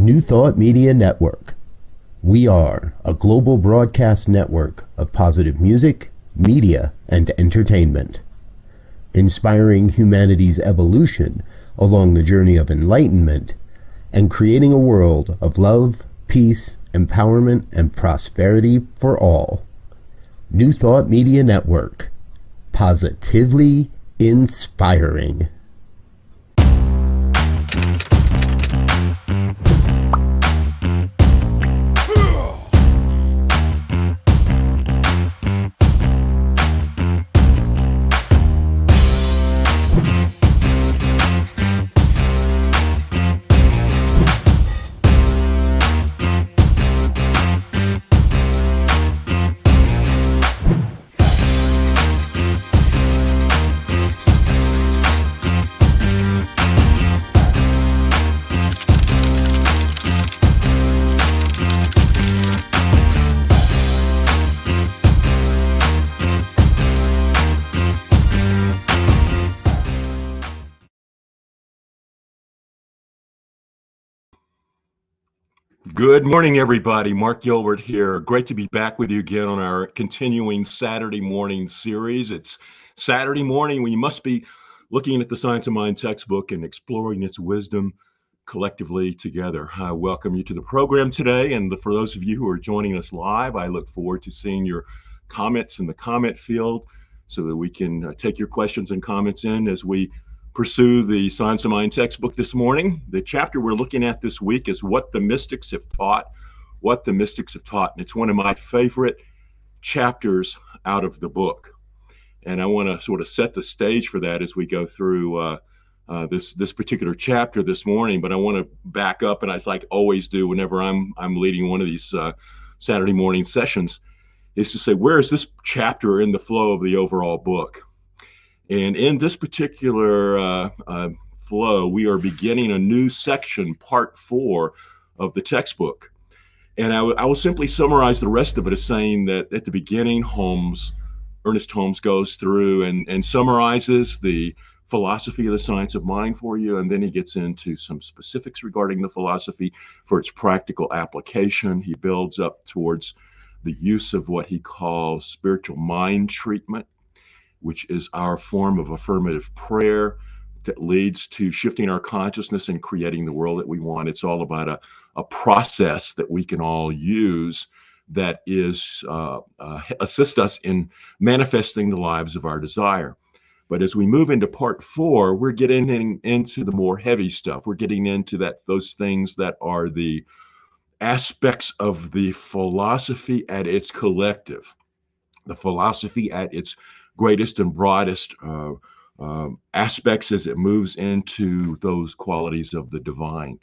New Thought Media Network. We are a global broadcast network of positive music, media, and entertainment, inspiring humanity's evolution along the journey of enlightenment and creating a world of love, peace, empowerment, and prosperity for all. New Thought Media Network. Positively inspiring. Good morning, everybody. Mark Gilbert here. Great to be back with you again on our continuing Saturday morning series. It's Saturday morning when you must be looking at the Science of Mind textbook and exploring its wisdom collectively together. I welcome you to the program today. And for those of you who are joining us live, I look forward to seeing your comments in the comment field so that we can take your questions and comments in as we pursue the Science of Mind textbook this morning. The chapter we're looking at this week is What the Mystics Have Taught. What the Mystics Have Taught. And it's one of my favorite chapters out of the book. And I want to sort of set the stage for that as we go through this particular chapter this morning. But I want to back up, and as I always do whenever I'm leading one of these Saturday morning sessions, is to say, where is this chapter in the flow of the overall book? And in this particular flow, we are beginning a new section, part 4 of the textbook. And I will simply summarize the rest of it as saying that at the beginning, Ernest Holmes goes through and summarizes the philosophy of the science of mind for you. And then he gets into some specifics regarding the philosophy for its practical application. He builds up towards the use of what he calls spiritual mind treatment, which is our form of affirmative prayer that leads to shifting our consciousness and creating the world that we want. It's all about a process that we can all use that is assist us in manifesting the lives of our desire. But as we move into part 4, we're getting into the more heavy stuff. We're getting into those things that are the aspects of the philosophy at its collective, the philosophy at its greatest and broadest aspects as it moves into those qualities of the divine.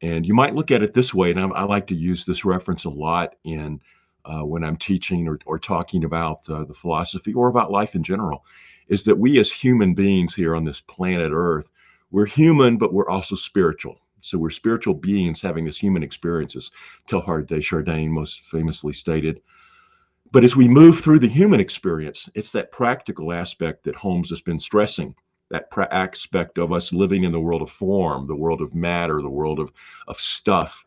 And you might look at it this way, and I like to use this reference a lot in when I'm teaching or talking about the philosophy or about life in general, is that we as human beings here on this planet Earth, we're human, but we're also spiritual. So we're spiritual beings having this human experiences. Teilhard de Chardin most famously stated. But as we move through the human experience, it's that practical aspect that Holmes has been stressing, that aspect of us living in the world of form, the world of matter, the world of stuff.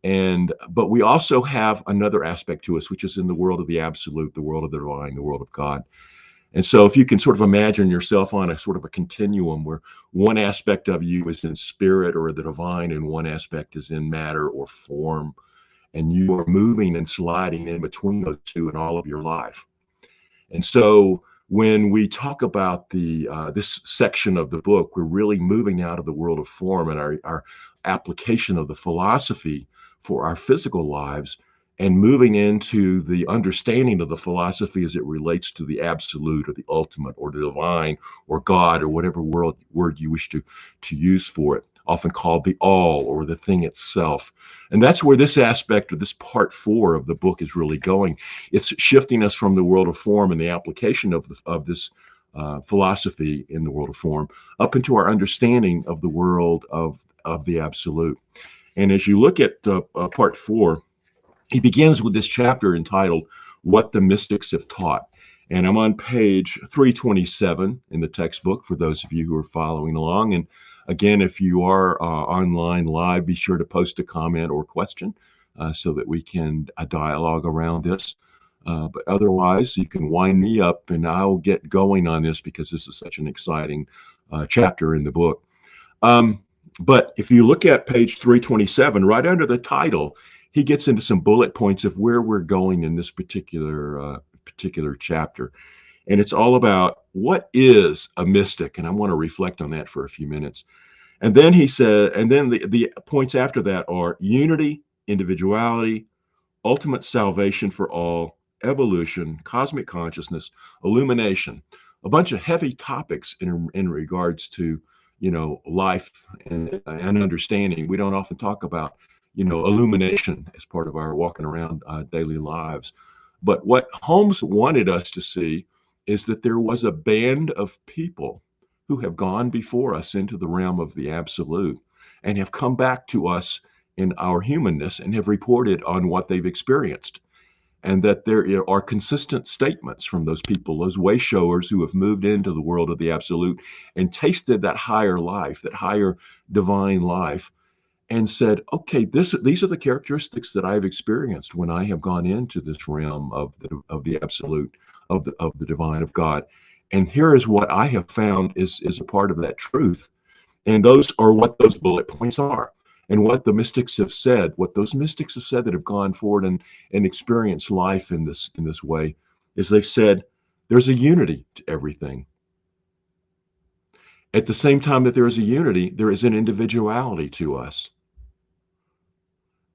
But we also have another aspect to us, which is in the world of the absolute, the world of the divine, the world of God. And so if you can sort of imagine yourself on a sort of a continuum where one aspect of you is in spirit or the divine and one aspect is in matter or form, and you are moving and sliding in between those two in all of your life. And so when we talk about this section of the book, we're really moving out of the world of form and our application of the philosophy for our physical lives and moving into the understanding of the philosophy as it relates to the absolute or the ultimate or the divine or God or whatever word you wish to use for it, often called the all or the thing itself. And that's where this aspect of this part 4 of the book is really going. It's shifting us from the world of form and the application of this philosophy in the world of form up into our understanding of the world of the absolute. And as you look at part 4, he begins with this chapter entitled What the Mystics Have Taught. And I'm on page 327 in the textbook for those of you who are following along. And Again, if you are online live, be sure to post a comment or question so that we can dialogue around this. But otherwise, you can wind me up and I'll get going on this because this is such an exciting chapter in the book. But if you look at page 327, right under the title, he gets into some bullet points of where we're going in this particular chapter. And it's all about what is a mystic. And I want to reflect on that for a few minutes. And then he said, and then the points after that are unity, individuality, ultimate salvation for all, evolution, cosmic consciousness, illumination, a bunch of heavy topics in regards to, life and understanding. We don't often talk about, illumination as part of our walking around daily lives. But what Holmes wanted us to see is that there was a band of people who have gone before us into the realm of the absolute and have come back to us in our humanness and have reported on what they've experienced. And that there are consistent statements from those people, those way showers who have moved into the world of the absolute and tasted that higher life, that higher divine life, and said, okay, these are the characteristics that I've experienced when I have gone into this realm of the absolute, of the divine, of God. And here is what I have found is a part of that truth. And those are what those bullet points are. And what the mystics have said, what those mystics have said that have gone forward and experienced life in this way, is they've said there's a unity to everything. At the same time that there is a unity, there is an individuality to us.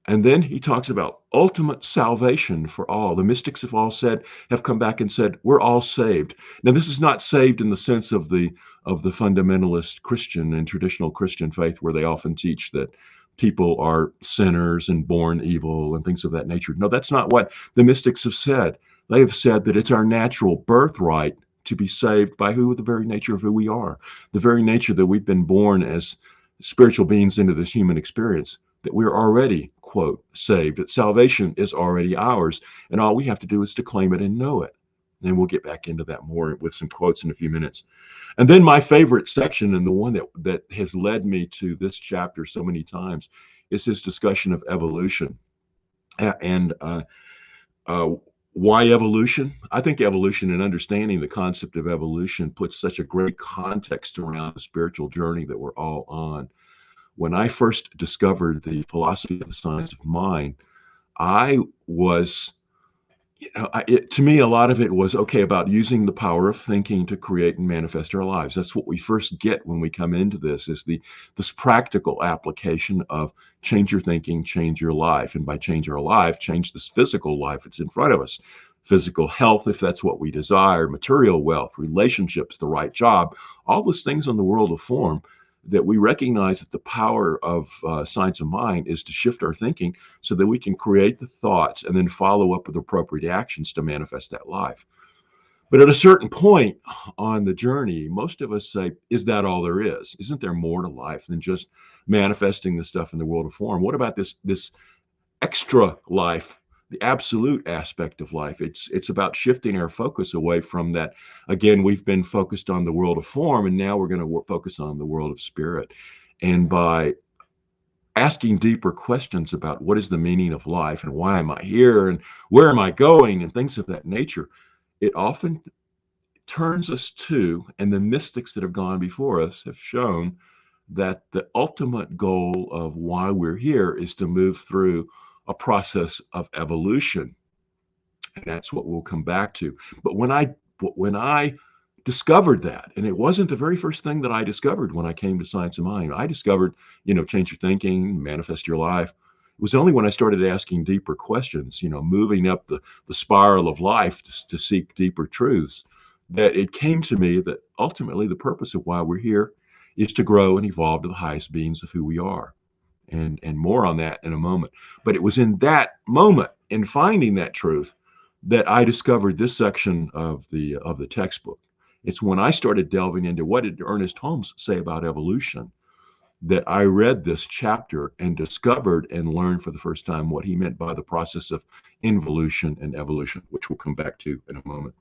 And then he talks about ultimate salvation for all. The mystics have come back and said, we're all saved. Now, this is not saved in the sense of the fundamentalist Christian and traditional Christian faith, where they often teach that people are sinners and born evil and things of that nature. No, that's not what the mystics have said. They have said that it's our natural birthright to be saved by the very nature of who we are, the very nature that we've been born as spiritual beings into this human experience, that we're already, quote, saved, that salvation is already ours, and all we have to do is to claim it and know it. And we'll get back into that more with some quotes in a few minutes. And then my favorite section, and the one that has led me to this chapter so many times, is his discussion of evolution. And why evolution? I think evolution and understanding the concept of evolution puts such a great context around the spiritual journey that we're all on. When I first discovered the philosophy of the science of mind, I was, to me, a lot of it was, okay, about using the power of thinking to create and manifest our lives. That's what we first get when we come into this, is this practical application of change your thinking, change your life. And by change our life, change this physical life that's in front of us. Physical health, if that's what we desire, material wealth, relationships, the right job, all those things in the world of form, that we recognize that the power of science of mind is to shift our thinking so that we can create the thoughts and then follow up with appropriate actions to manifest that life. But at a certain point on the journey, most of us say, is that all there is? Isn't there more to life than just manifesting the stuff in the world of form? What about this extra life, the absolute aspect of life? It's about shifting our focus away from that. Again, we've been focused on the world of form, and now we're going to focus on the world of spirit. And by asking deeper questions about what is the meaning of life and why am I here and where am I going and things of that nature, it often turns us to, and the mystics that have gone before us have shown, that the ultimate goal of why we're here is to move through a process of evolution. And that's what we'll come back to. But when I discovered that, and it wasn't the very first thing that I discovered when I came to Science of Mind. I discovered, change your thinking, manifest your life. It was only when I started asking deeper questions, moving up the spiral of life to seek deeper truths, that it came to me that ultimately the purpose of why we're here is to grow and evolve to the highest beings of who we are. And more on that in a moment. But it was in that moment, in finding that truth, that I discovered this section of the textbook. It's when I started delving into what did Ernest Holmes say about evolution, that I read this chapter and discovered and learned for the first time what he meant by the process of involution and evolution, which we'll come back to in a moment.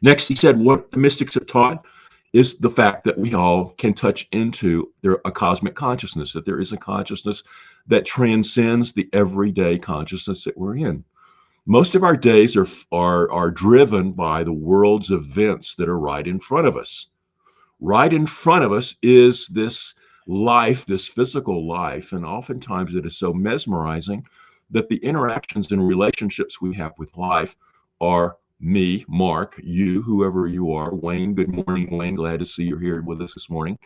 Next, he said what the mystics have taught is the fact that we all can touch into a cosmic consciousness, that there is a consciousness that transcends the everyday consciousness that we're in. Most of our days are driven by the world's events that are right in front of us. Right in front of us is this life, this physical life, and oftentimes it is so mesmerizing that the interactions and relationships we have with life are me, Mark, you, whoever you are. Wayne, good morning, Wayne. Glad to see you're here with us this morning.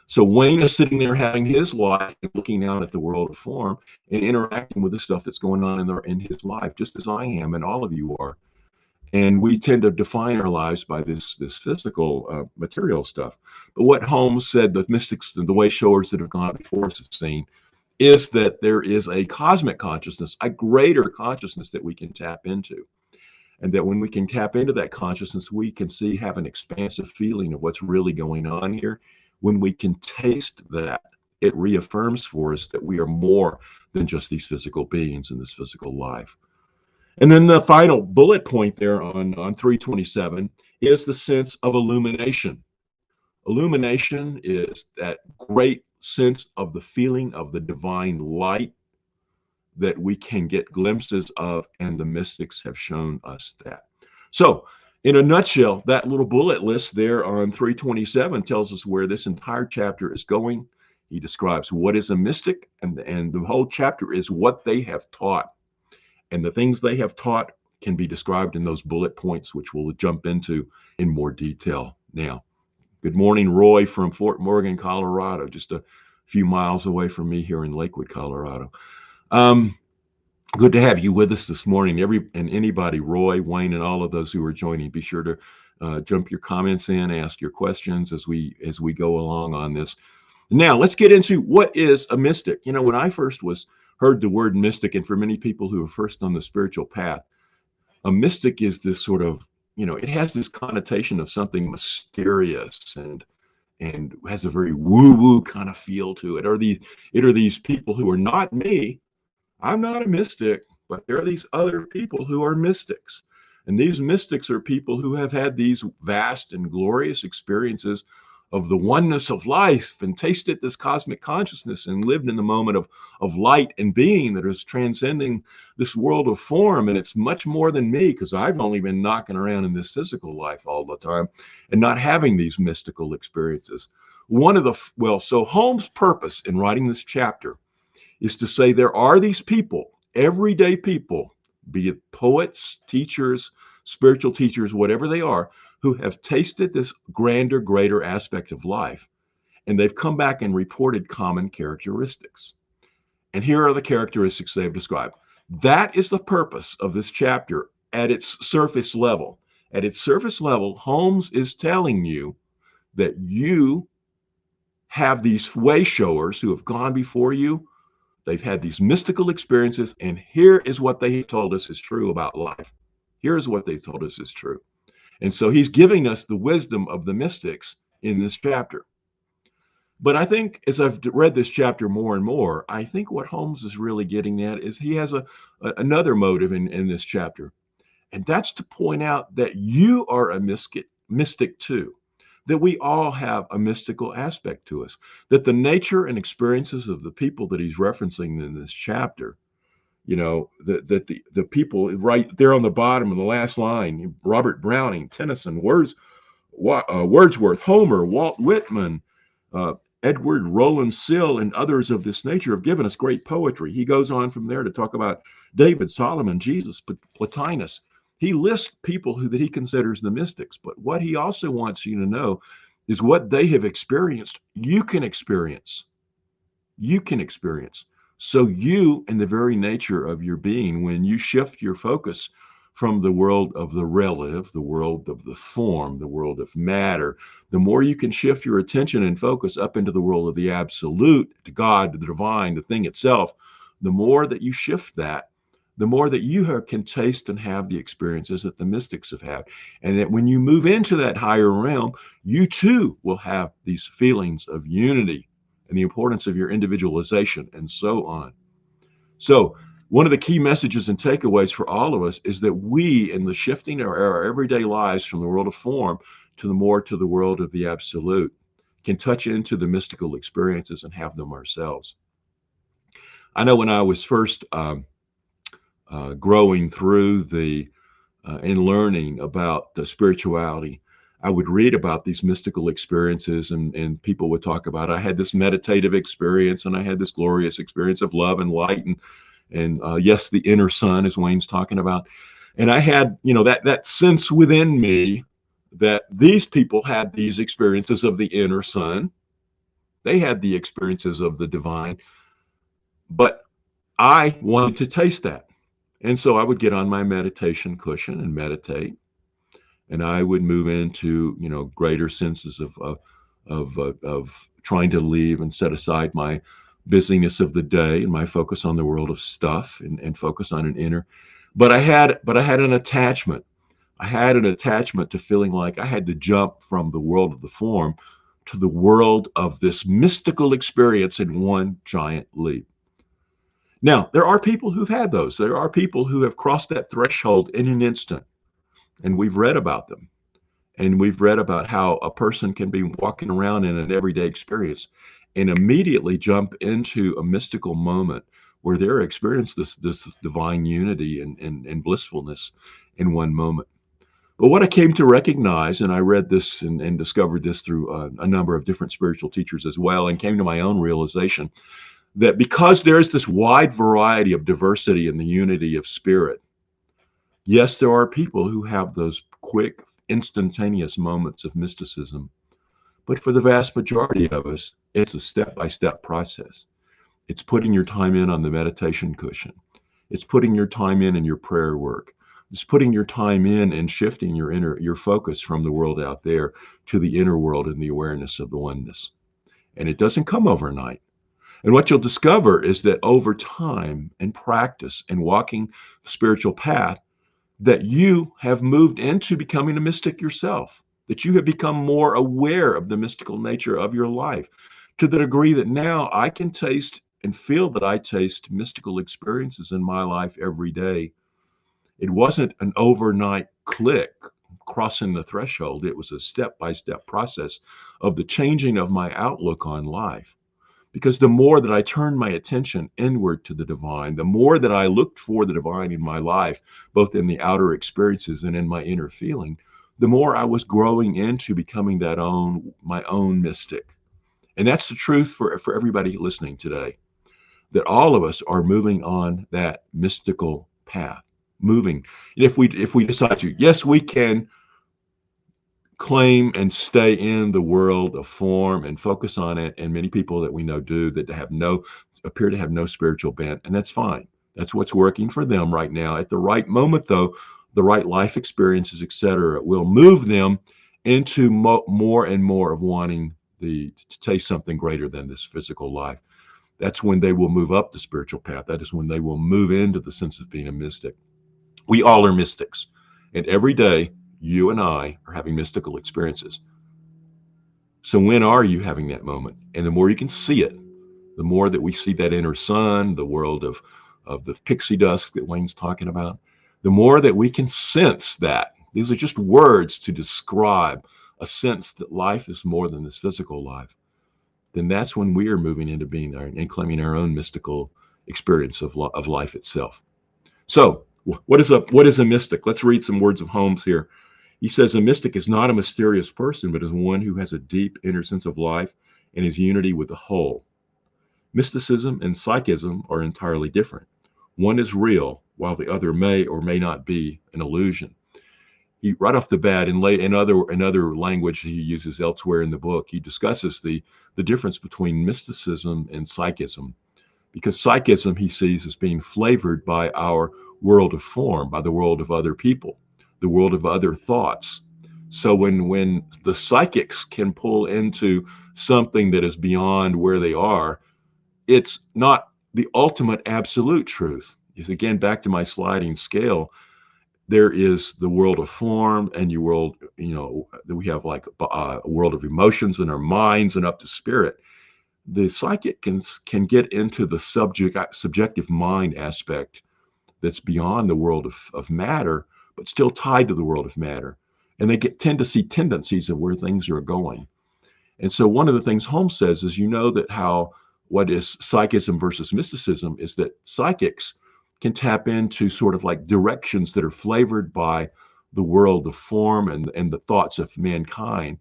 So Wayne is sitting there having his life and looking out at the world of form and interacting with the stuff that's going on in his life, just as I am and all of you are. And we tend to define our lives by this physical material stuff. But what Holmes said, the mystics and the way showers that have gone before us have seen, is that there is a cosmic consciousness, a greater consciousness that we can tap into. And that when we can tap into that consciousness, we can have an expansive feeling of what's really going on here. When we can taste that, it reaffirms for us that we are more than just these physical beings in this physical life. And then the final bullet point there on 327 is the sense of illumination. Illumination is that great sense of the feeling of the divine light that we can get glimpses of, and the mystics have shown us that. So, in a nutshell, that little bullet list there on 327 tells us where this entire chapter is going. He describes what is a mystic, and the whole chapter is what they have taught. And the things they have taught can be described in those bullet points, which we'll jump into in more detail now. Good morning, Roy from Fort Morgan, Colorado, just a few miles away from me here in Lakewood, Colorado. Good to have you with us this morning. Anybody, Roy, Wayne, and all of those who are joining, be sure to jump your comments in, ask your questions as we go along on this. Now, let's get into what is a mystic. You know, when I first heard the word mystic, and for many people who are first on the spiritual path, a mystic is this sort of, it has this connotation of something mysterious and has a very woo-woo kind of feel to it. It are these people who are not me. I'm not a mystic, but there are these other people who are mystics. And these mystics are people who have had these vast and glorious experiences of the oneness of life and tasted this cosmic consciousness and lived in the moment of light and being that is transcending this world of form. And it's much more than me, because I've only been knocking around in this physical life all the time and not having these mystical experiences. So Holmes' purpose in writing this chapter is to say there are these people, everyday people, be it poets, teachers, spiritual teachers, whatever they are, who have tasted this grander, greater aspect of life, and they've come back and reported common characteristics. And here are the characteristics they've described. That is the purpose of this chapter at its surface level. At its surface level, Holmes is telling you that you have these way showers who have gone before you. They've had these mystical experiences, and here is what they have told us is true about life. Here's what they've told us is true. And so he's giving us the wisdom of the mystics in this chapter. But I think as I've read this chapter more and more, I think what Holmes is really getting at is he has another motive in this chapter. And that's to point out that you are a mystic too, that we all have a mystical aspect to us, that the nature and experiences of the people that he's referencing in this chapter, that the people right there on the bottom of the last line, Robert Browning, Tennyson, Wordsworth, Homer, Walt Whitman, Edward Rowland Sill, and others of this nature have given us great poetry. He goes on from there to talk about David, Solomon, Jesus, Plotinus. He lists people that he considers the mystics, but what he also wants you to know is what they have experienced, you can experience. You can experience. So you, in the very nature of your being, when you shift your focus from the world of the relative, the world of the form, the world of matter, the more you can shift your attention and focus up into the world of the absolute, to God, to the divine, the thing itself, the more that you shift that, the more that you can taste and have the experiences that the mystics have had. And that when you move into that higher realm, you too will have these feelings of unity and the importance of your individualization and so on. So one of the key messages and takeaways for all of us is that we, in the shifting of our everyday lives from the world of form to the world of the absolute, can touch into the mystical experiences and have them ourselves. I know when I was first growing through the and learning about the spirituality, I would read about these mystical experiences, and people would talk about, I had this meditative experience and I had this glorious experience of love and light, and yes, the inner sun, as Wayne's talking about. And I had, that sense within me that these people had these experiences of the inner sun. They had the experiences of the divine, but I wanted to taste that. And so I would get on my meditation cushion and meditate, and I would move into, greater senses of trying to leave and set aside my busyness of the day and my focus on the world of stuff, and focus on an inner. But I had an attachment. I had an attachment to feeling like I had to jump from the world of the form to the world of this mystical experience in one giant leap. Now, there are people who've had those. There are people who have crossed that threshold in an instant, and we've read about them. And we've read about how a person can be walking around in an everyday experience and immediately jump into a mystical moment where they're experiencing this divine unity and blissfulness in one moment. But what I came to recognize, and I read this and discovered this through a number of different spiritual teachers as well, and came to my own realization that because there's this wide variety of diversity in the unity of spirit, yes, there are people who have those quick, instantaneous moments of mysticism, but for the vast majority of us, it's a step-by-step process. It's putting your time in on the meditation cushion. It's putting your time in your prayer work. It's putting your time in and shifting your focus from the world out there to the inner world and the awareness of the oneness. And it doesn't come overnight. And what you'll discover is that over time and practice and walking the spiritual path, that you have moved into becoming a mystic yourself, that you have become more aware of the mystical nature of your life, to the degree that now I can taste and feel that I taste mystical experiences in my life every day. It wasn't an overnight click crossing the threshold. It was a step-by-step process of the changing of my outlook on life. Because the more that I turned my attention inward to the divine, the more that I looked for the divine in my life, both in the outer experiences and in my inner feeling, the more I was growing into becoming my own mystic. And that's the truth for everybody listening today, that all of us are moving on that mystical path, moving. If we decide to, yes, we can claim and stay in the world of form and focus on it, and many people that we know do, that appear to have no spiritual bent, and that's fine. That's what's working for them right now. At the right moment, though, the right life experiences, etc., will move them into more and more of wanting to taste something greater than this physical life. That's when they will move up the spiritual path. That is when they will move into the sense of being a mystic. We all are mystics, and every day you and I are having mystical experiences. So when are you having that moment? And the more you can see it, the more that we see that inner sun, the world of the pixie dust that Wayne's talking about, the more that we can sense that. These are just words to describe a sense that life is more than this physical life. Then that's when we are moving into being and claiming our own mystical experience of life itself. So what is a mystic? Let's read some words of Holmes here. He says, a mystic is not a mysterious person, but is one who has a deep inner sense of life and is unity with the whole. Mysticism and psychism are entirely different. One is real, while the other may or may not be an illusion. He, right off the bat, in other language he uses elsewhere in the book, he discusses the difference between mysticism and psychism. Because psychism he sees as being flavored by our world of form, by the world of other people, the world of other thoughts. So when the psychics can pull into something that is beyond where they are, it's not the ultimate absolute truth. It's, again, back to my sliding scale. There is the world of form, and we have like a world of emotions in our minds and up to spirit. The psychic can get into the subjective mind aspect that's beyond the world of matter, but still tied to the world of matter. and they tend to see tendencies of where things are going. And so one of the things Holmes says is, that how what is psychism versus mysticism is that psychics can tap into sort of like directions that are flavored by the world of form and the thoughts of mankind,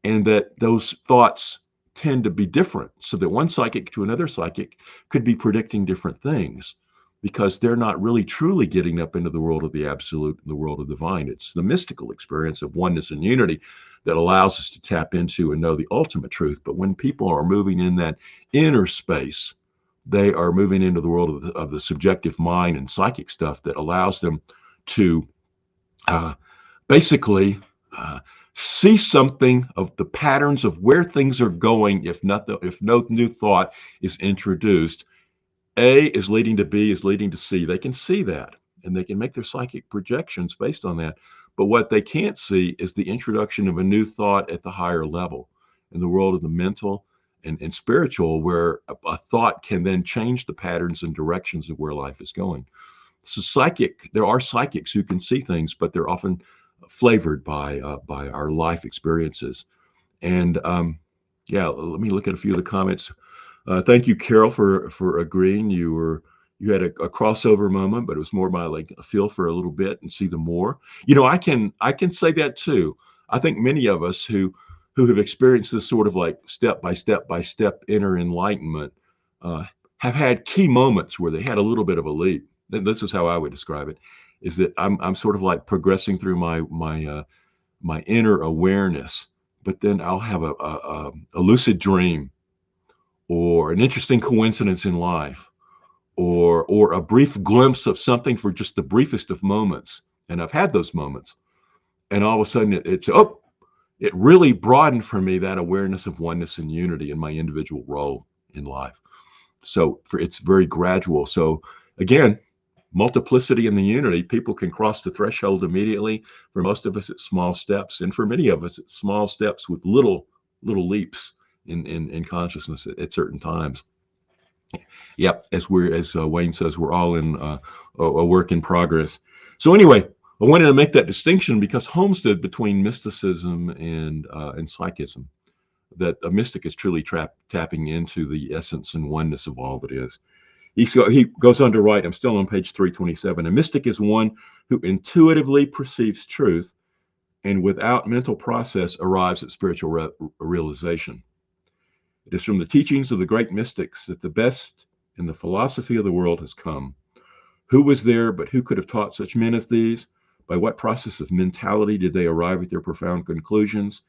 and that those thoughts tend to be different, so that one psychic to another psychic could be predicting different things because they're not really truly getting up into the world of the absolute and the world of the divine. It's the mystical experience of oneness and unity that allows us to tap into and know the ultimate truth. But when people are moving in that inner space, they are moving into the world of the subjective mind and psychic stuff that allows them to basically see something of the patterns of where things are going if no new thought is introduced. A is leading to B is leading to C. They can see that, and they can make their psychic projections based on that. But what they can't see is the introduction of a new thought at the higher level in the world of the mental and spiritual, where a thought can then change the patterns and directions of where life is going. So there are psychics who can see things, but they're often flavored by our life experiences. And yeah, let me look at a few of the comments. Thank you, Carol, for agreeing. You had a crossover moment, but it was more by like a feel for a little bit and see the more. I can say that too. I think many of us who have experienced this sort of like step by step inner enlightenment have had key moments where they had a little bit of a leap. And this is how I would describe it: is that I'm sort of like progressing through my inner awareness, but then I'll have a lucid dream, or an interesting coincidence in life, or a brief glimpse of something for just the briefest of moments. And I've had those moments, and all of a sudden it really broadened for me that awareness of oneness and unity in my individual role in life. So it's very gradual. So again, multiplicity and the unity, people can cross the threshold immediately. For most of us, it's small steps, and for many of us, it's small steps with little leaps in consciousness at certain times. Yep, as Wayne says, we're all in a work in progress. So anyway, I wanted to make that distinction because Holmes did between mysticism and psychism, that a mystic is truly tapping into the essence and oneness of all that is. He goes on to write, I'm still on page 327, a mystic is one who intuitively perceives truth and without mental process arrives at spiritual realization. It is from the teachings of the great mystics that the best in the philosophy of the world has come. Who was there, but who could have taught such men as these? By what process of mentality did they arrive at their profound conclusions?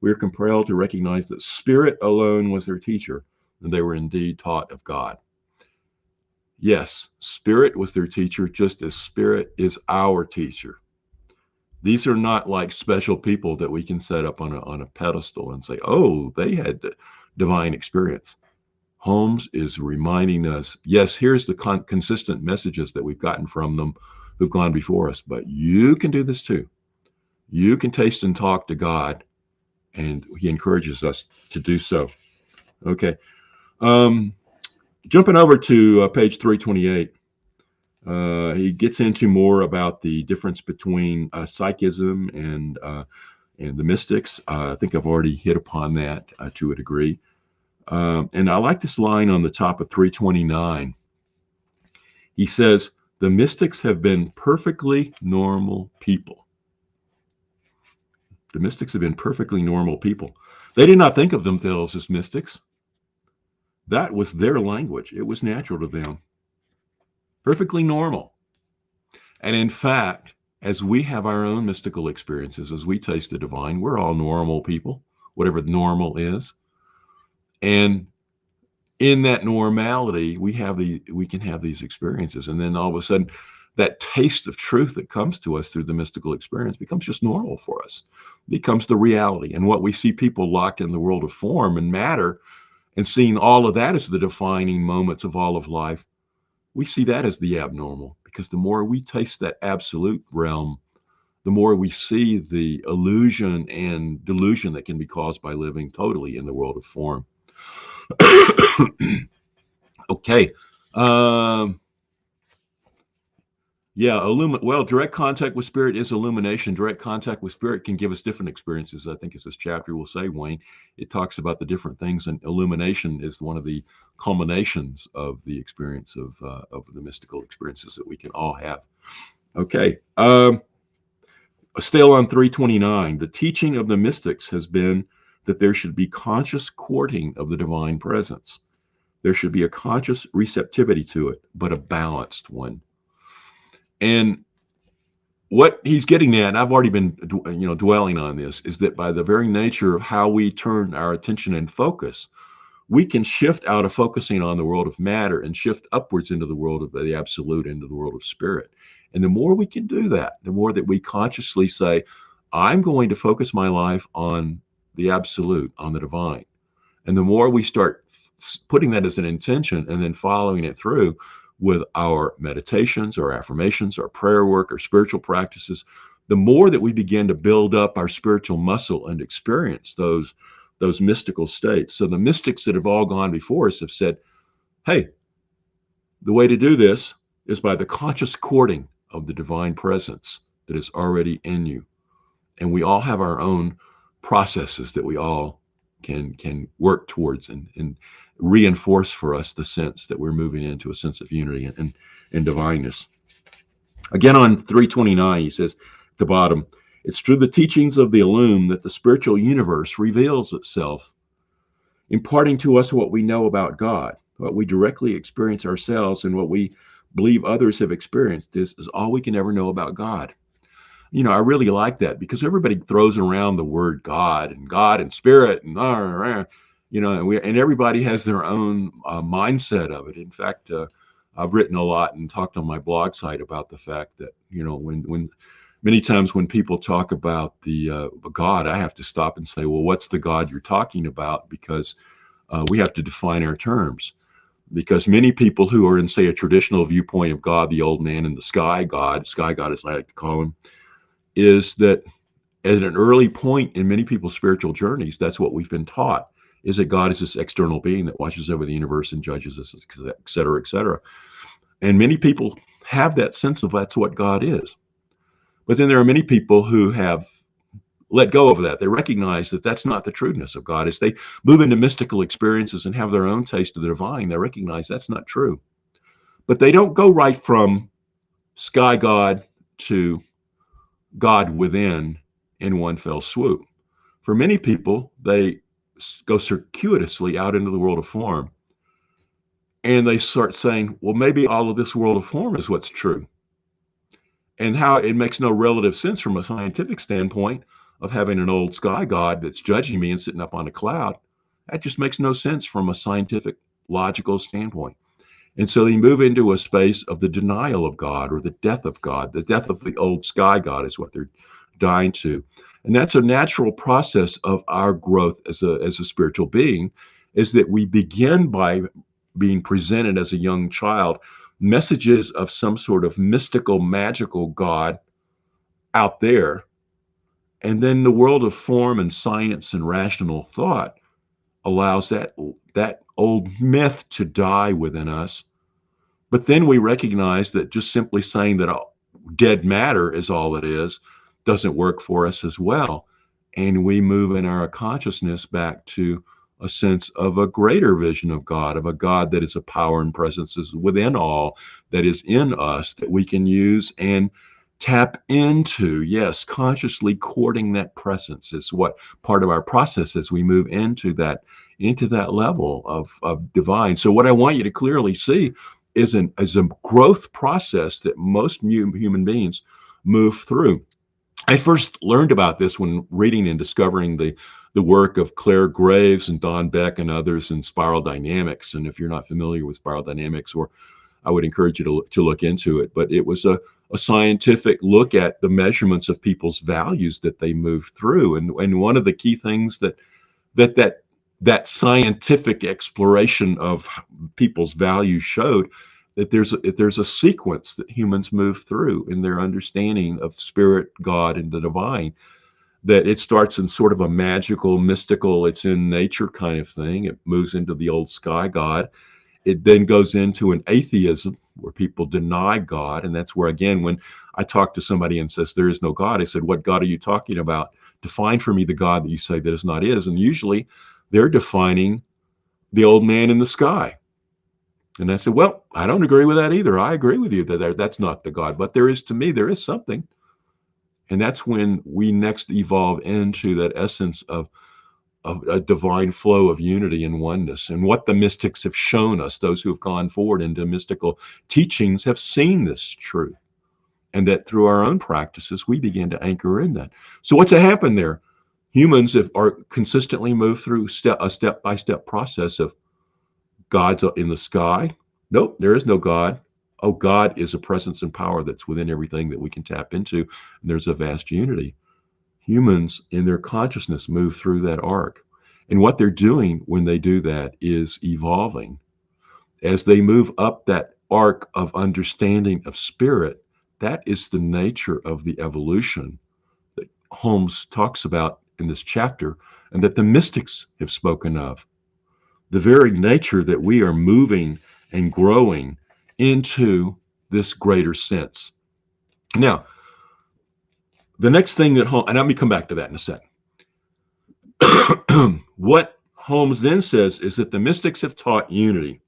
We are compelled to recognize that spirit alone was their teacher, and they were indeed taught of God. Yes, spirit was their teacher, just as spirit is our teacher. These are not like special people that we can set up on a pedestal and say, oh, they had divine experience. Holmes is reminding us, yes, here's the consistent messages that we've gotten from them who've gone before us, but you can do this too. You can taste and talk to God, and he encourages us to do so. Okay. Jumping over to page 328, he gets into more about the difference between psychism and the mystics. I think I've already hit upon that to a degree. And I like this line on the top of 329. He says, the mystics have been perfectly normal people. The mystics have been perfectly normal people. They did not think of themselves as mystics. That was their language. It was natural to them. Perfectly normal. And in fact, as we have our own mystical experiences, as we taste the divine, we're all normal people, whatever normal is. And in that normality, we can have these experiences. And then all of a sudden, that taste of truth that comes to us through the mystical experience becomes just normal for us. It becomes the reality. And what we see people locked in the world of form and matter, and seeing all of that as the defining moments of all of life, we see that as the abnormal, because the more we taste that absolute realm, the more we see the illusion and delusion that can be caused by living totally in the world of form. Okay. Yeah, well, direct contact with spirit is illumination. Direct contact with spirit can give us different experiences. I think as this chapter will say, Wayne, it talks about the different things, and illumination is one of the culminations of the experience of the mystical experiences that we can all have. Okay, still on 329, the teaching of the mystics has been that there should be conscious courting of the divine presence. There should be a conscious receptivity to it, but a balanced one. And what he's getting at, and I've already been dwelling on this, is that by the very nature of how we turn our attention and focus, we can shift out of focusing on the world of matter and shift upwards into the world of the absolute, into the world of spirit. And the more we can do that, the more that we consciously say, I'm going to focus my life on the absolute, on the divine. And the more we start putting that as an intention and then following it through with our meditations, our affirmations, our prayer work, our spiritual practices, the more that we begin to build up our spiritual muscle and experience those mystical states. So the mystics that have all gone before us have said, hey, the way to do this is by the conscious courting of the divine presence that is already in you. And we all have our own processes that we all can work towards and reinforce for us the sense that we're moving into a sense of unity and divineness. Again, on 329, he says at the bottom, it's through the teachings of the illumined that the spiritual universe reveals itself, imparting to us what we know about God, what we directly experience ourselves, and what we believe others have experienced. This is all we can ever know about God. I really like that because everybody throws around the word God and spirit and and everybody has their own mindset of it. In fact, I've written a lot and talked on my blog site about the fact that when many times when people talk about the God, I have to stop and say, well, what's the God you're talking about? Because we have to define our terms. Because many people who are in, say, a traditional viewpoint of God, the old man in the sky God as I like to call him, is that at an early point in many people's spiritual journeys, that's what we've been taught, is that God is this external being that watches over the universe and judges us, et cetera, et cetera. And many people have that sense of that's what God is. But then there are many people who have let go of that. They recognize that that's not the trueness of God. As they move into mystical experiences and have their own taste of the divine, they recognize that's not true. But they don't go right from sky God to God within in one fell swoop. For many people, they go circuitously out into the world of form and they start saying, well, maybe all of this world of form is what's true. And how it makes no relative sense from a scientific standpoint of having an old sky God that's judging me and sitting up on a cloud. That just makes no sense from a scientific, logical standpoint. And so they move into a space of the denial of God or the death of God. The death of the old sky God is what they're dying to. And that's a natural process of our growth as a spiritual being, is that we begin by being presented as a young child messages of some sort of mystical, magical God out there. And then the world of form and science and rational thought allows that old myth to die within us. But then we recognize that just simply saying that dead matter is all it is doesn't work for us as well. And we move in our consciousness back to a sense of a greater vision of God, of a God that is a power and presence is within all, that is in us, that we can use and tap into. Yes, consciously courting that presence is what part of our process as we move into that level of divine. So what I want you to clearly see is a growth process that most human beings move through. I first learned about this when reading and discovering the work of Claire Graves and Don Beck and others in spiral dynamics. And if you're not familiar with spiral dynamics, or I would encourage you to look into it. But it was a scientific look at the measurements of people's values that they move through. And one of the key things that scientific exploration of people's values showed that there's a sequence that humans move through in their understanding of spirit, God, and the divine, that it starts in sort of a magical, mystical, it's in nature kind of thing. It moves into the old sky God. It then goes into an atheism where people deny God. And that's where, again, when I talk to somebody and says, there is no God, I said, what God are you talking about? Define for me the God that you say that is not is. And usually they're defining the old man in the sky. And I said, well, I don't agree with that either. I agree with you that that's not the God, but there is, to me, there is something. And that's when we next evolve into that essence of a divine flow of unity and oneness. And what the mystics have shown us, those who have gone forward into mystical teachings, have seen this truth. And that through our own practices, we begin to anchor in that. So what's happened there? Humans are consistently moved through a step-by-step process of God's in the sky. Nope, there is no God. Oh, God is a presence and power that's within everything that we can tap into. And there's a vast unity. Humans in their consciousness move through that arc. And what they're doing when they do that is evolving. As they move up that arc of understanding of spirit, that is the nature of the evolution that Holmes talks about in this chapter and that the mystics have spoken of. The very nature that we are moving and growing into this greater sense. Now, the next thing that Holmes, and let me come back to that in a second. What Holmes then says is that the mystics have taught unity.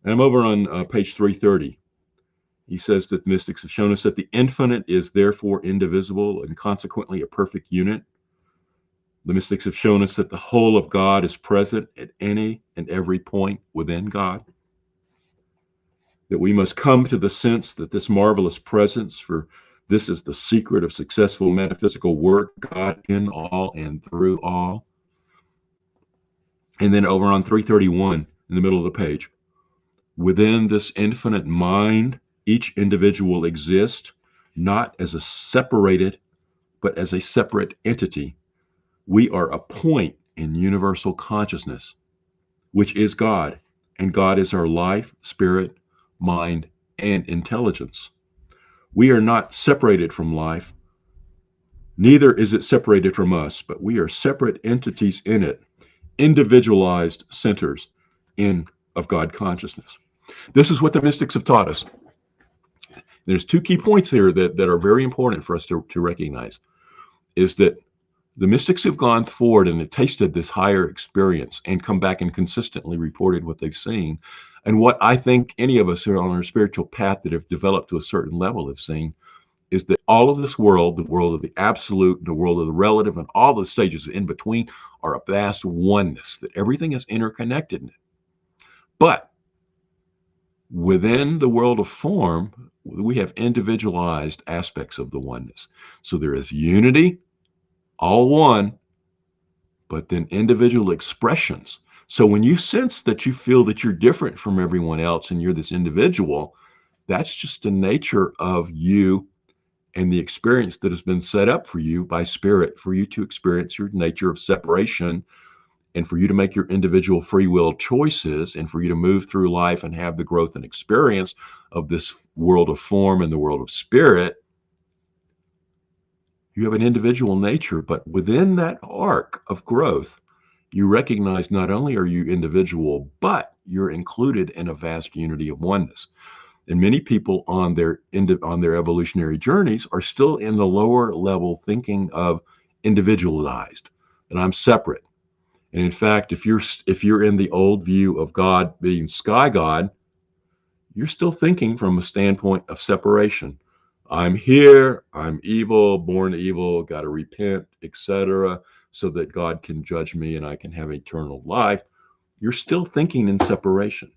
And I'm over on page 330. He says that mystics have shown us that the infinite is therefore indivisible and consequently a perfect unit. The mystics have shown us that the whole of God is present at any and every point within God. That we must come to the sense that this marvelous presence, for this is the secret of successful metaphysical work, God in all and through all. And then over on 331, in the middle of the page, within this infinite mind, each individual exists, not as a separated, but as a separate entity. We are a point in universal consciousness, which is God, and God is our life, spirit, mind, and intelligence. We are not separated from life, neither is it separated from us, but we are separate entities in it, individualized centers of God consciousness. This is what the mystics have taught us. There's two key points here that are very important for us to recognize, is that the mystics have gone forward and have tasted this higher experience and come back and consistently reported what they've seen. And what I think any of us who are on our spiritual path that have developed to a certain level have seen is that all of this world, the world of the absolute, the world of the relative, and all the stages in between are a vast oneness, that everything is interconnected. But within the world of form, we have individualized aspects of the oneness. So there is unity, all one, but then individual expressions. So when you sense that you feel that you're different from everyone else and you're this individual, that's just the nature of you and the experience that has been set up for you by spirit, for you to experience your nature of separation and for you to make your individual free will choices and for you to move through life and have the growth and experience of this world of form and the world of spirit. You have an individual nature, but within that arc of growth, you recognize not only are you individual, but you're included in a vast unity of oneness. And many people on their evolutionary journeys are still in the lower level thinking of individualized, and I'm separate. And in fact, if you're in the old view of God being sky God, you're still thinking from a standpoint of separation. I'm here, I'm evil, born evil, got to repent, etc., so that God can judge me and I can have eternal life. You're still thinking in separation.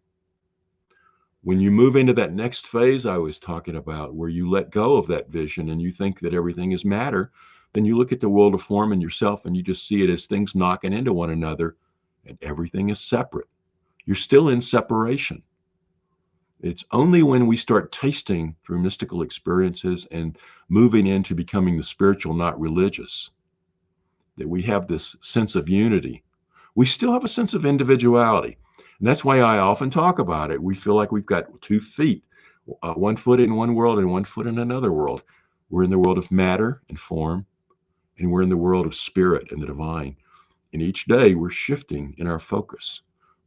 When you move into that next phase I was talking about, where you let go of that vision and you think that everything is matter, then you look at the world of form and yourself and you just see it as things knocking into one another and everything is separate. You're still in separation. It's only when we start tasting through mystical experiences and moving into becoming the spiritual, not religious, that we have this sense of unity. We still have a sense of individuality. And that's why I often talk about it. We feel like we've got 2 feet, 1 foot in one world and 1 foot in another world. We're in the world of matter and form, and we're in the world of spirit and the divine. And each day we're shifting in our focus.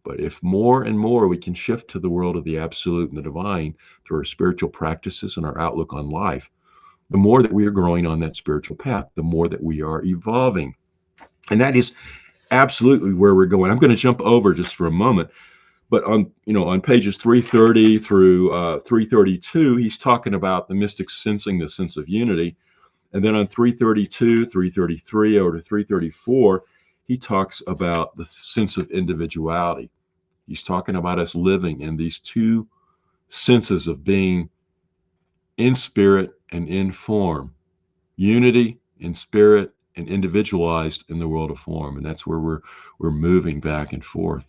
But if more and more we can shift to the world of the absolute and the divine through our spiritual practices and our outlook on life, the more that we are growing on that spiritual path, the more that we are evolving. And that is absolutely where we're going. I'm going to jump over just for a moment, but on pages 330 through 332, he's talking about the mystics sensing the sense of unity. And then on 332, 333, over to 334, he talks about the sense of individuality. He's talking about us living in these two senses of being in spirit and in form, unity in spirit and individualized in the world of form. And that's where we're moving back and forth.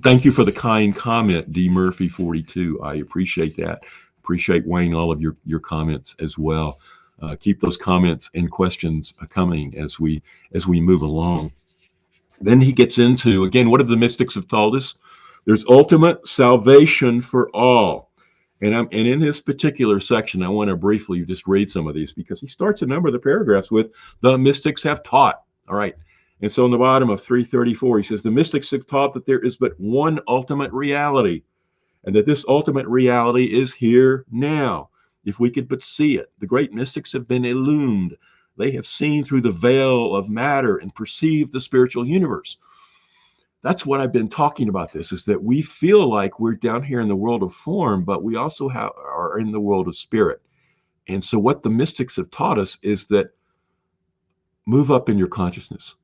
Thank you for the kind comment, D Murphy 42. I appreciate that. Appreciate, Wayne, all of your comments as well. Keep those comments and questions coming as we move along. Then he gets into, again, what have the mystics have told us? There's ultimate salvation for all. And in this particular section, I want to briefly just read some of these because he starts a number of the paragraphs with the mystics have taught. All right. And so in the bottom of 334, he says, the mystics have taught that there is but one ultimate reality, and that this ultimate reality is here now. If we could but see it, the great mystics have been illumined. They have seen through the veil of matter and perceived the spiritual universe. That's what I've been talking about this, is that we feel like we're down here in the world of form, but we also are in the world of spirit. And so what the mystics have taught us is that move up in your consciousness.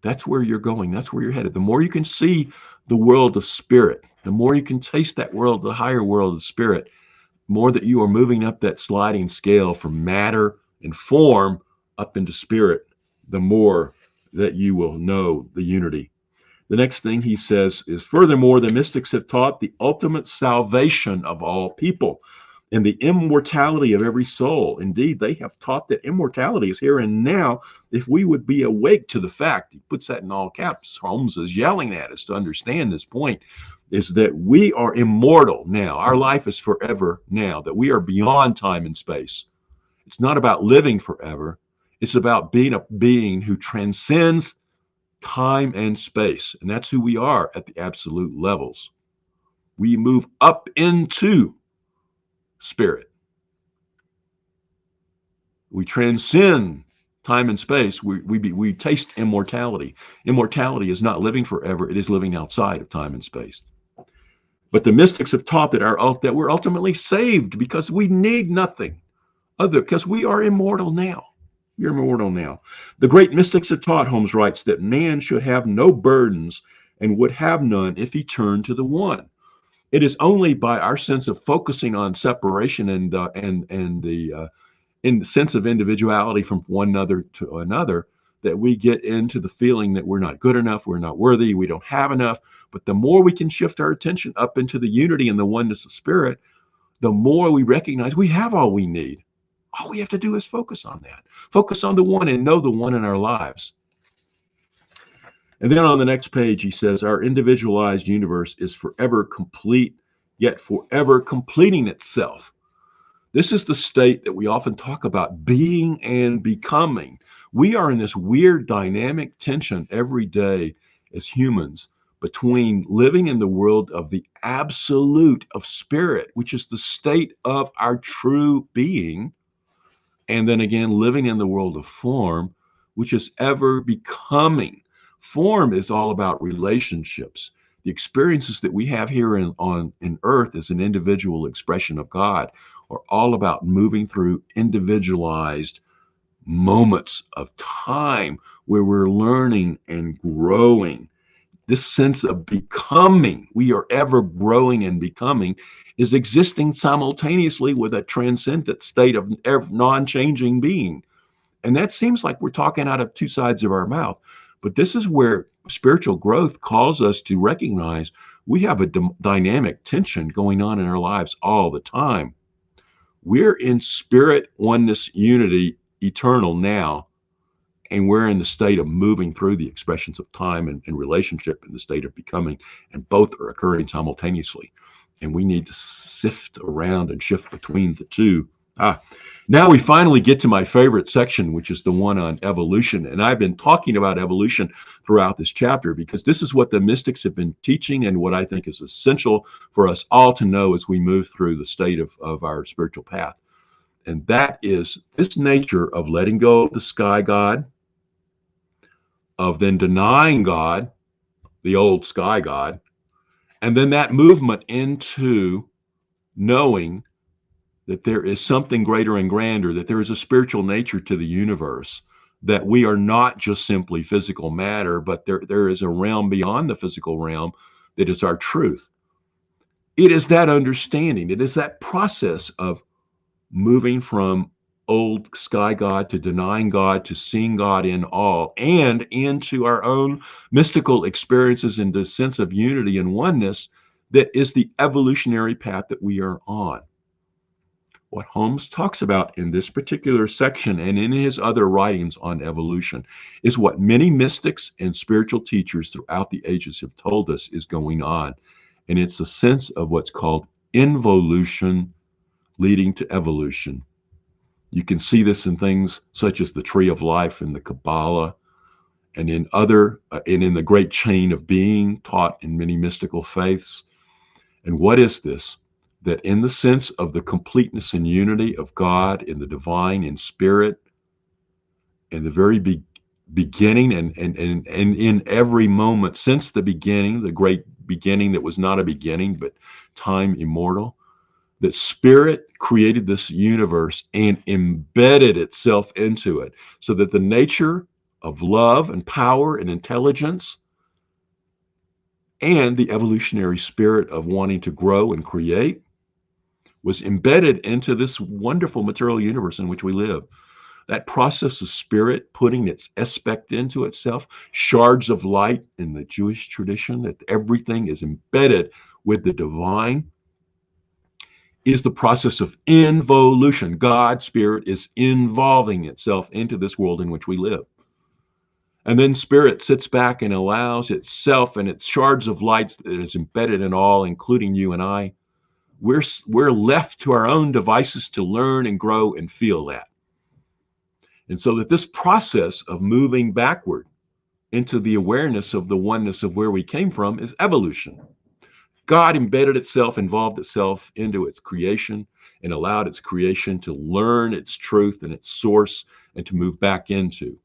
That's where you're going. That's where you're headed. The more you can see the world of spirit, the more you can taste that world, the higher world of spirit, more that you are moving up that sliding scale from matter and form up into spirit, the more that you will know the unity. The next thing he says is, furthermore, the mystics have taught the ultimate salvation of all people and the immortality of every soul. Indeed, they have taught that immortality is here and now. If we would be awake to the fact, he puts that in all caps, Holmes is yelling at us to understand this point, is that we are immortal now. Our life is forever now, that we are beyond time and space. It's not about living forever. It's about being a being who transcends time and space. And that's who we are at the absolute levels. We move up into spirit. We transcend time and space. We taste immortality. Immortality is not living forever. It is living outside of time and space. But the mystics have taught that we're ultimately saved because we need nothing other, because we are immortal now. You're immortal now. The great mystics have taught, Holmes writes, that man should have no burdens and would have none if he turned to the one. It is only by our sense of focusing on separation and the in the sense of individuality from one another to another that we get into the feeling that we're not good enough, we're not worthy, we don't have enough. But the more we can shift our attention up into the unity and the oneness of spirit, the more we recognize we have all we need. All we have to do is focus on that. Focus on the one and know the one in our lives. And then on the next page, he says, our individualized universe is forever complete, yet forever completing itself. This is the state that we often talk about, being and becoming. We are in this weird dynamic tension every day as humans between living in the world of the absolute of spirit, which is the state of our true being, and then again, living in the world of form, which is ever becoming. Form is all about relationships. The experiences that we have here in earth as an individual expression of God are all about moving through individualized moments of time where we're learning and growing. This sense of becoming, we are ever growing and becoming, is existing simultaneously with a transcendent state of non-changing being. And that seems like we're talking out of two sides of our mouth. But this is where spiritual growth calls us to recognize we have a dynamic tension going on in our lives all the time. We're in spirit, oneness, unity, eternal now, and we're in the state of moving through the expressions of time and relationship in the state of becoming, and both are occurring simultaneously. And we need to sift around and shift between the two. Now we finally get to my favorite section, which is the one on evolution. And I've been talking about evolution throughout this chapter because this is what the mystics have been teaching and what I think is essential for us all to know as we move through the state of our spiritual path. And that is this nature of letting go of the sky god, of then denying God, the old sky god, and then that movement into knowing that there is something greater and grander, that there is a spiritual nature to the universe, that we are not just simply physical matter, but there is a realm beyond the physical realm that is our truth. It is that understanding, it is that process of moving from old sky god to denying God to seeing God in all and into our own mystical experiences and the sense of unity and oneness that is the evolutionary path that we are on. What Holmes talks about in this particular section and in his other writings on evolution is what many mystics and spiritual teachers throughout the ages have told us is going on. And it's a sense of what's called involution leading to evolution. You can see this in things such as the tree of life in the Kabbalah and in the great chain of being taught in many mystical faiths. And what is this? That in the sense of the completeness and unity of God in the divine in spirit, in the very beginning and in every moment since the beginning, the great beginning that was not a beginning, but time immortal, that spirit created this universe and embedded itself into it so that the nature of love and power and intelligence and the evolutionary spirit of wanting to grow and create was embedded into this wonderful material universe in which we live. That process of spirit putting its aspect into itself, shards of light in the Jewish tradition, that everything is embedded with the divine, is the process of involution. God, spirit, is involving itself into this world in which we live. And then spirit sits back and allows itself and its shards of light that is embedded in all, including you and I, we're left to our own devices to learn and grow and feel that. And so that this process of moving backward into the awareness of the oneness of where we came from is evolution. God embedded itself, involved itself into its creation and allowed its creation to learn its truth and its source and to move back into.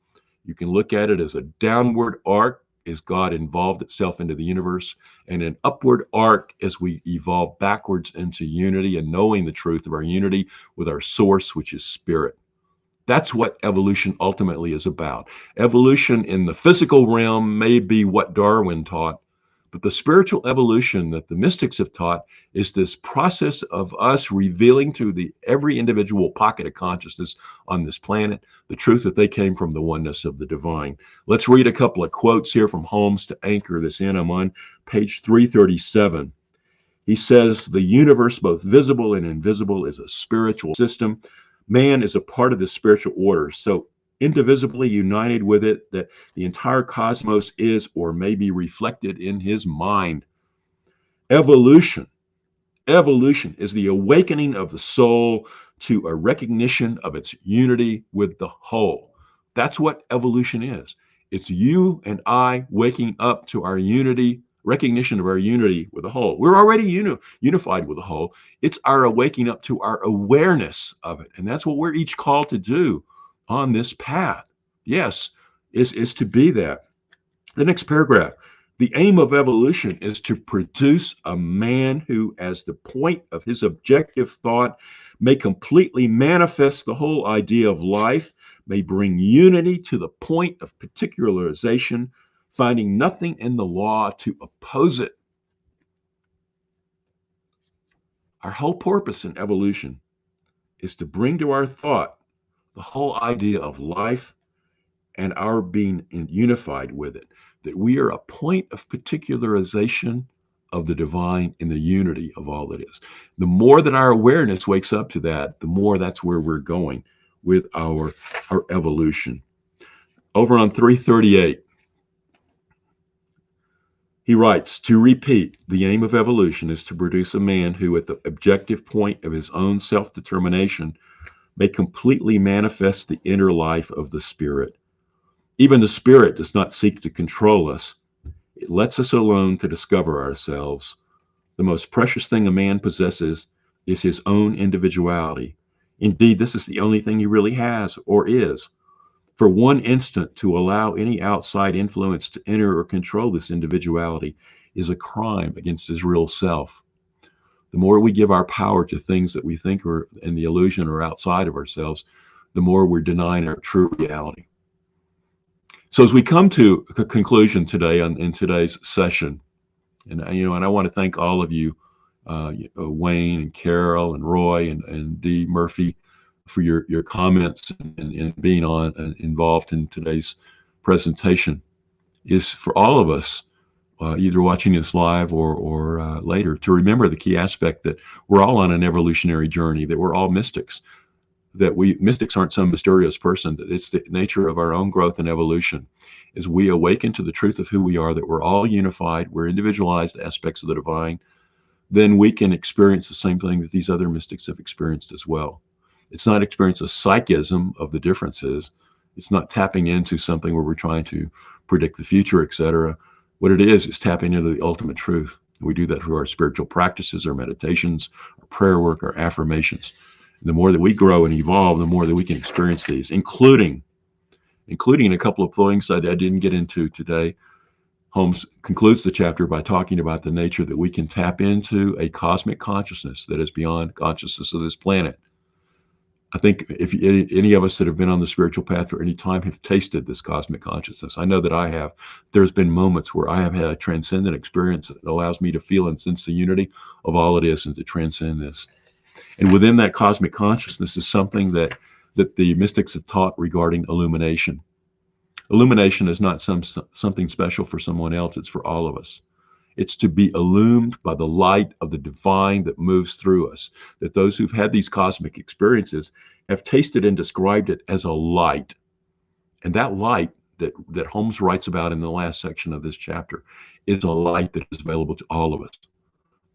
You can look at it as a downward arc as God involved itself into the universe, and an upward arc as we evolve backwards into unity and knowing the truth of our unity with our source, which is spirit. That's what evolution ultimately is about. Evolution in the physical realm may be what Darwin taught, but the spiritual evolution that the mystics have taught is this process of us revealing to every individual pocket of consciousness on this planet the truth that they came from the oneness of the divine. Let's read a couple of quotes here from Holmes to anchor this in. I'm on page 337. He says, "The universe, both visible and invisible, is a spiritual system. Man is a part of the spiritual order, so indivisibly united with it that the entire cosmos is or may be reflected in his mind. Evolution is the awakening of the soul to a recognition of its unity with the whole." That's what evolution is. It's you and I waking up to our unity, recognition of our unity with the whole. We're already unified with the whole. It's our waking up to our awareness of it. And that's what we're each called to do on this path. Yes, is to be that. The next paragraph. The aim of evolution is to produce a man who, as the point of his objective thought, may completely manifest the whole idea of life, may bring unity to the point of particularization, finding nothing in the law to oppose it. Our whole purpose in evolution is to bring to our thought the whole idea of life and our being unified with it, that we are a point of particularization of the divine in the unity of all that is. The more that our awareness wakes up to that, the more that's where we're going with our evolution. Over on 338, he writes, to repeat, the aim of evolution is to produce a man who, at the objective point of his own self-determination, may completely manifest the inner life of the Spirit. Even the Spirit does not seek to control us. It lets us alone to discover ourselves. The most precious thing a man possesses is his own individuality. Indeed, this is the only thing he really has or is. For one instant, to allow any outside influence to enter or control this individuality is a crime against his real self. The more we give our power to things that we think are in the illusion or outside of ourselves, the more we're denying our true reality. So as we come to a conclusion today in today's session, and I want to thank all of you, Wayne and Carol and Roy and Dee Murphy, for your comments and being on and involved in today's presentation. Is for all of us, either watching this live or later, to remember the key aspect that we're all on an evolutionary journey, that we're all mystics, that mystics aren't some mysterious person, that it's the nature of our own growth and evolution. As we awaken to the truth of who we are, that we're all unified, we're individualized aspects of the divine, then we can experience the same thing that these other mystics have experienced as well. It's not experience a psychism of the differences. It's not tapping into something where we're trying to predict the future, etc. What it is tapping into the ultimate truth. We do that through our spiritual practices, our meditations, our prayer work, our affirmations. And the more that we grow and evolve, the more that we can experience these, including a couple of things that I didn't get into today. Holmes concludes the chapter by talking about the nature that we can tap into a cosmic consciousness that is beyond consciousness of this planet. I think if any of us that have been on the spiritual path for any time have tasted this cosmic consciousness, I know that I have. There's been moments where I have had a transcendent experience that allows me to feel and sense the unity of all it is and to transcend this. And within that cosmic consciousness is something that the mystics have taught regarding illumination. Illumination is not something special for someone else, it's for all of us. It's to be illumined by the light of the divine that moves through us. That those who've had these cosmic experiences have tasted and described it as a light. And that light that Holmes writes about in the last section of this chapter is a light that is available to all of us.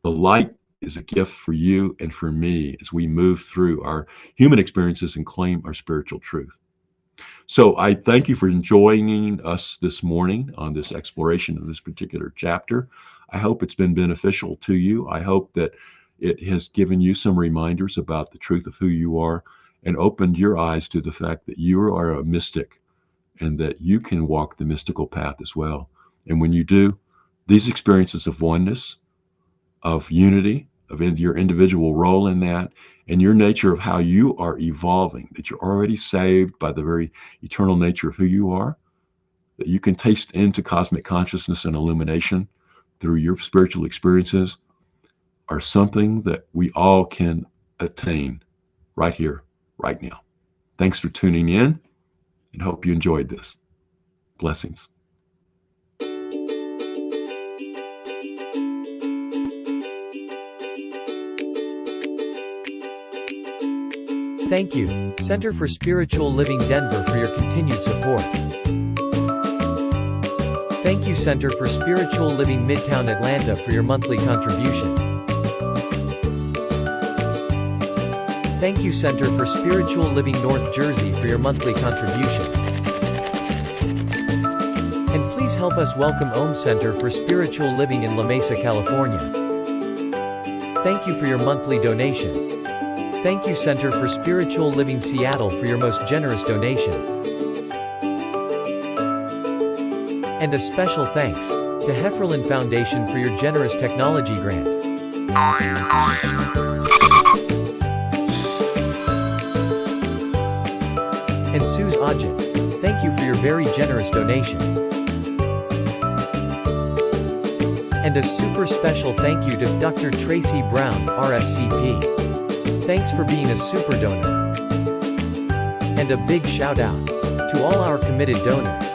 The light is a gift for you and for me as we move through our human experiences and claim our spiritual truth. So I thank you for joining us this morning on this exploration of this particular chapter. I hope it's been beneficial to you. I hope that it has given you some reminders about the truth of who you are and opened your eyes to the fact that you are a mystic and that you can walk the mystical path as well. And when you do, these experiences of oneness, of unity, of your individual role in that, and your nature of how you are evolving, that you're already saved by the very eternal nature of who you are, that you can taste into cosmic consciousness and illumination through your spiritual experiences, are something that we all can attain right here, right now. Thanks for tuning in and hope you enjoyed this. Blessings. Thank you, Center for Spiritual Living Denver, for your continued support. Thank you, Center for Spiritual Living Midtown Atlanta, for your monthly contribution. Thank you, Center for Spiritual Living North Jersey, for your monthly contribution. And please help us welcome Om Center for Spiritual Living in La Mesa, California. Thank you for your monthly donation. Thank you, Center for Spiritual Living Seattle, for your most generous donation. And a special thanks to Hefferlin Foundation for your generous technology grant. And Suze Ajit, thank you for your very generous donation. And a super special thank you to Dr. Tracy Brown, RSCP. Thanks for being a super donor. And a big shout out to all our committed donors.